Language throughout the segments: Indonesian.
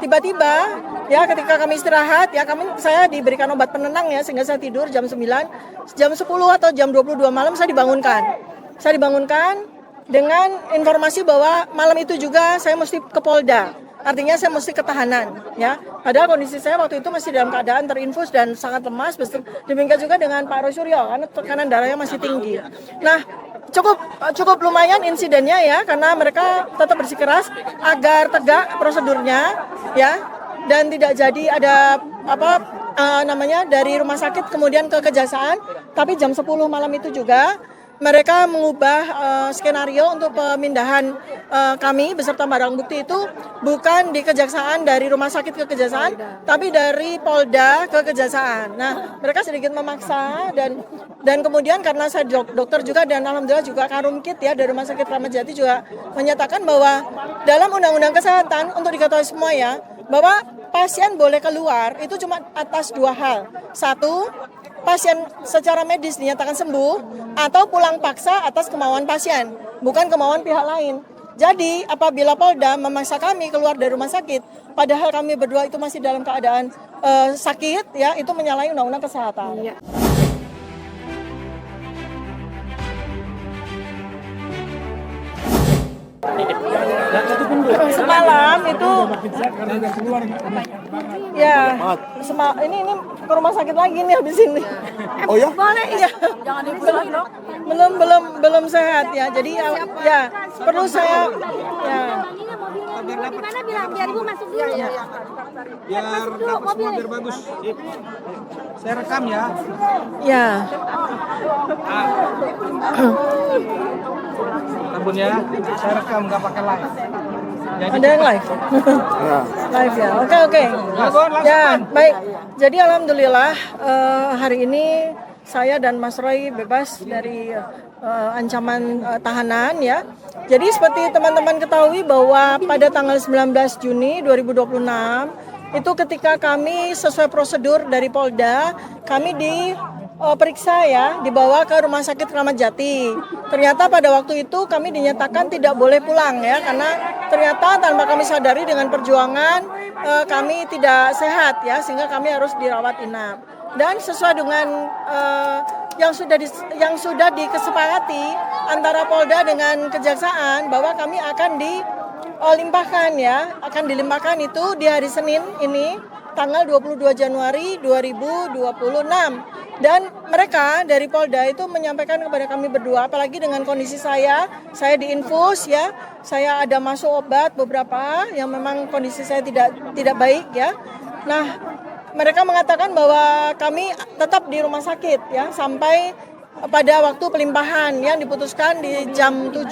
tiba-tiba ya ketika kami istirahat ya saya diberikan obat penenang ya sehingga saya tidur jam 9, jam 10 atau jam 22 malam saya dibangunkan. Saya dibangunkan dengan informasi bahwa malam itu juga saya mesti ke Polda. Artinya saya mesti ketahanan ya. Padahal kondisi saya waktu itu masih dalam keadaan terinfus dan sangat lemas. Demikian juga dengan Pak Rosuryo karena tekanan darahnya masih tinggi. Nah, cukup lumayan insidennya ya karena mereka tetap bersikeras agar tegak prosedurnya ya dan tidak jadi ada dari rumah sakit kemudian ke kejaksaan. Tapi jam 10 malam itu juga mereka mengubah skenario untuk pemindahan kami beserta barang bukti itu bukan di kejaksaan dari rumah sakit ke kejaksaan, tapi dari Polda ke kejaksaan. Nah, mereka sedikit memaksa dan kemudian karena saya dokter juga dan alhamdulillah juga Karumkit ya dari Rumah Sakit Kramat Jati juga menyatakan bahwa dalam Undang-Undang Kesehatan untuk diketahui semua ya bahwa pasien boleh keluar itu cuma atas dua hal. Satu, pasien secara medis dinyatakan sembuh atau pulang paksa atas kemauan pasien, bukan kemauan pihak lain. Jadi apabila Polda memaksa kami keluar dari rumah sakit, padahal kami berdua itu masih dalam keadaan sakit, ya itu menyalahi Undang-Undang Kesehatan. Iya. Semalam itu ya ini ke rumah sakit lagi nih habis ini. Oh ya? Boleh ya. Jangan dipulang dong. Belum sehat ya. Jadi ya perlu saya ya. Gimana bilang biar ibu masuk dulu. Biar dapat semua biar bagus. Saya rekam ya. Ya. Tabun ya. Saya rekam nggak pakai live. Ada yang live? Ya. Live ya. Oke. Ya, baik. Jadi alhamdulillah hari ini saya dan Mas Roy bebas dari ancaman tahanan ya. Jadi seperti teman-teman ketahui bahwa pada tanggal 19 Juni 2026 itu ketika kami sesuai prosedur dari Polda, kami diperiksa ya, dibawa ke Rumah Sakit Kramat Jati. Ternyata pada waktu itu kami dinyatakan tidak boleh pulang ya, karena ternyata tanpa kami sadari dengan perjuangan kami tidak sehat ya, sehingga kami harus dirawat inap. Dan sesuai dengan yang sudah dikesepakati antara Polda dengan Kejaksaan bahwa kami akan dilimpahkan ya, akan dilimpahkan itu di hari Senin ini tanggal 22 Januari 2026. Dan mereka dari Polda itu menyampaikan kepada kami berdua, apalagi dengan kondisi saya diinfus ya, saya ada masuk obat beberapa yang memang kondisi saya tidak baik ya. Nah, mereka mengatakan bahwa kami tetap di rumah sakit ya sampai pada waktu pelimpahan yang diputuskan di jam 7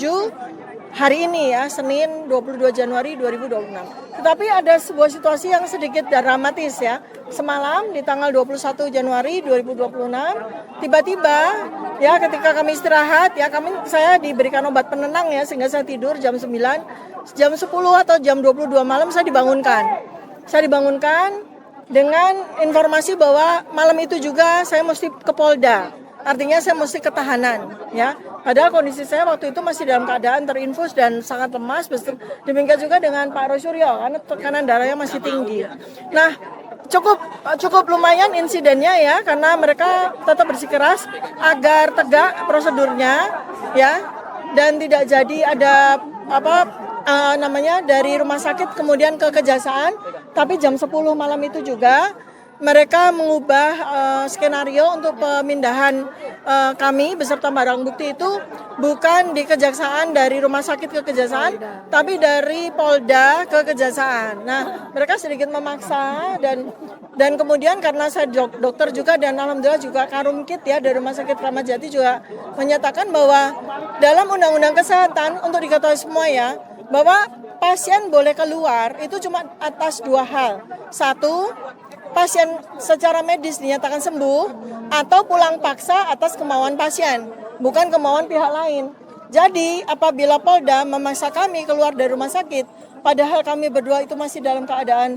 hari ini ya, Senin 22 Januari 2026. Tetapi ada sebuah situasi yang sedikit dramatis ya. Semalam di tanggal 21 Januari 2026, tiba-tiba ya ketika kami istirahat ya saya diberikan obat penenang ya sehingga saya tidur jam 9, jam 10 atau jam 22 malam saya dibangunkan. Saya dibangunkan dengan informasi bahwa malam itu juga saya mesti ke Polda. Artinya saya mesti ketahanan ya. Padahal kondisi saya waktu itu masih dalam keadaan terinfus dan sangat lemas. Demikian juga dengan Pak Rosuryo karena tekanan darahnya masih tinggi. Nah, cukup lumayan insidennya ya karena mereka tetap bersikeras agar tegak prosedurnya ya dan tidak jadi ada dari rumah sakit kemudian ke kejaksaan. Tapi jam 10 malam itu juga mereka mengubah skenario untuk pemindahan kami beserta barang bukti itu bukan di kejaksaan dari rumah sakit ke kejaksaan, tapi dari Polda ke kejaksaan. Nah, mereka sedikit memaksa dan kemudian karena saya dokter juga dan alhamdulillah juga Karumkit ya dari Rumah Sakit Kramat Jati juga menyatakan bahwa dalam Undang-Undang Kesehatan untuk diketahui semua ya, bahwa pasien boleh keluar itu cuma atas dua hal. Satu, pasien secara medis dinyatakan sembuh atau pulang paksa atas kemauan pasien, bukan kemauan pihak lain. Jadi apabila Polda memaksa kami keluar dari rumah sakit, padahal kami berdua itu masih dalam keadaan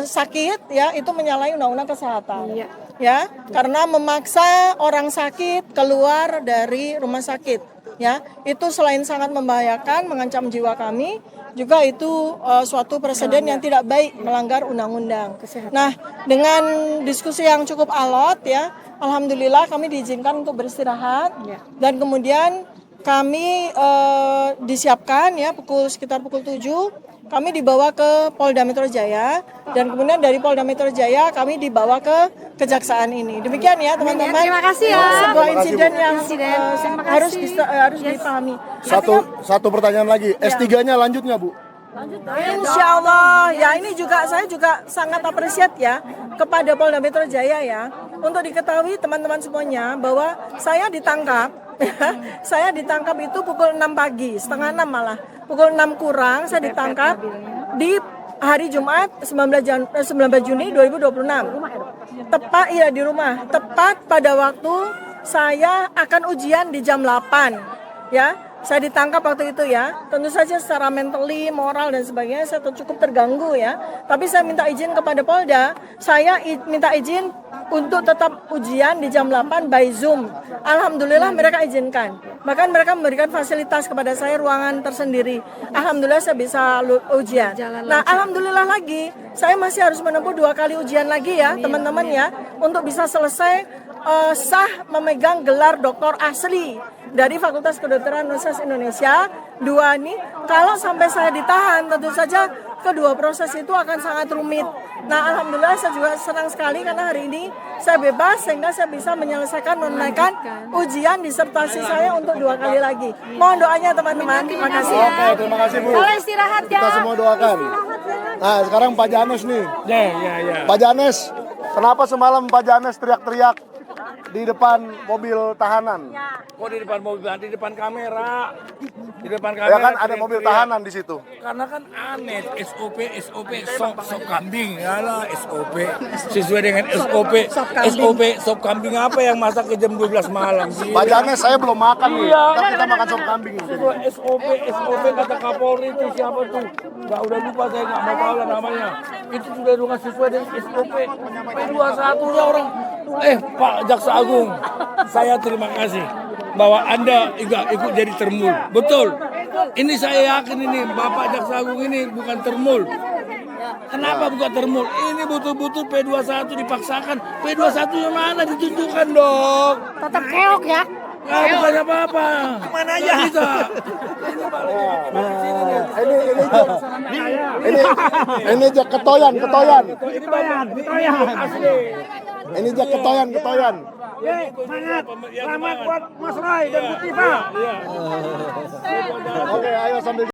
sakit, ya itu menyalahi Undang-Undang Kesehatan. Iya. Ya, karena memaksa orang sakit keluar dari rumah sakit, ya itu selain sangat membahayakan, mengancam jiwa kami, juga itu suatu presiden yang tidak baik, melanggar undang-undang. Nah, dengan diskusi yang cukup alot ya, alhamdulillah kami diizinkan untuk beristirahat dan kemudian kami disiapkan ya sekitar pukul 7 kami dibawa ke Polda Metro Jaya dan kemudian dari Polda Metro Jaya kami dibawa ke kejaksaan ini. Demikian ya teman-teman. Terima kasih ya. Sebuah insiden yang harus kasih. dipahami. Satu pertanyaan lagi. S3-nya lanjut nggak, Bu? Insya Allah ya, ini juga saya juga sangat apresiat ya kepada Polda Metro Jaya ya, untuk diketahui teman-teman semuanya bahwa saya ditangkap saya ditangkap itu pukul 6 pagi, setengah 6 malah, pukul 6 kurang saya ditangkap di hari Jumat 19 Juni 2026. Tepat iya di rumah, tepat pada waktu saya akan ujian di jam 8 ya. Saya ditangkap waktu itu ya, tentu saja secara mentally, moral dan sebagainya saya cukup terganggu ya. Tapi saya minta izin kepada Polda, saya minta izin untuk tetap ujian di jam 8 by Zoom. Alhamdulillah mereka izinkan. Bahkan mereka memberikan fasilitas kepada saya ruangan tersendiri. Alhamdulillah saya bisa ujian. Nah, alhamdulillah lagi, saya masih harus menempuh 2 kali ujian lagi ya, teman-teman ya, untuk bisa selesai sah memegang gelar doktor asli dari Fakultas Kedokteran Universitas Indonesia. 2 ini kalau sampai saya ditahan tentu saja kedua proses itu akan sangat rumit. Nah, alhamdulillah saya juga senang sekali karena hari ini saya bebas sehingga saya bisa menunaikan ujian disertasi saya untuk 2 kali lagi. Mohon doanya teman-teman. Terima kasih. Oke, terima kasih, Bu. Kalau istirahat ya. Kita semua doakan. Nah, sekarang Pak Janes nih. Ya. Pak Janes, kenapa semalam Pak Janes teriak-teriak di depan mobil tahanan? Kok di depan mobil, di depan kamera? Di depan kamera. Ya kan ada mobil tahanan di situ. Karena kan aneh, SOP, sop kambing, yalah SOP. Sesuai dengan SOP, sop kambing apa yang masak ke jam 12 malam sih? Pak Janes, saya belum makan nih. Iya. Kan kita makan sop kambing. Sesuai SOP kata Kapolri itu siapa tuh? Nggak, udah lupa, saya nggak mau tahu lah namanya. Itu sudah dengan sesuai dengan SOP. P21 nya orang. Pak Jaksa Agung, saya terima kasih bahwa Anda ikut jadi termul. Betul. Ini saya yakin ini Bapak Jaksa Agung ini bukan termul. Kenapa bukan termul? Ini betul-betul P21 dipaksakan. P21 yang mana ditunjukkan dong? Tetap keok ya. Nah, bukan apa-apa. Mana aja bisa. Ini jak ketoyan. Ini asli. Ini jak ketoyan. Semangat. Selamat buat Mas Roy dan Bu Tifa. Oke, ayo sambil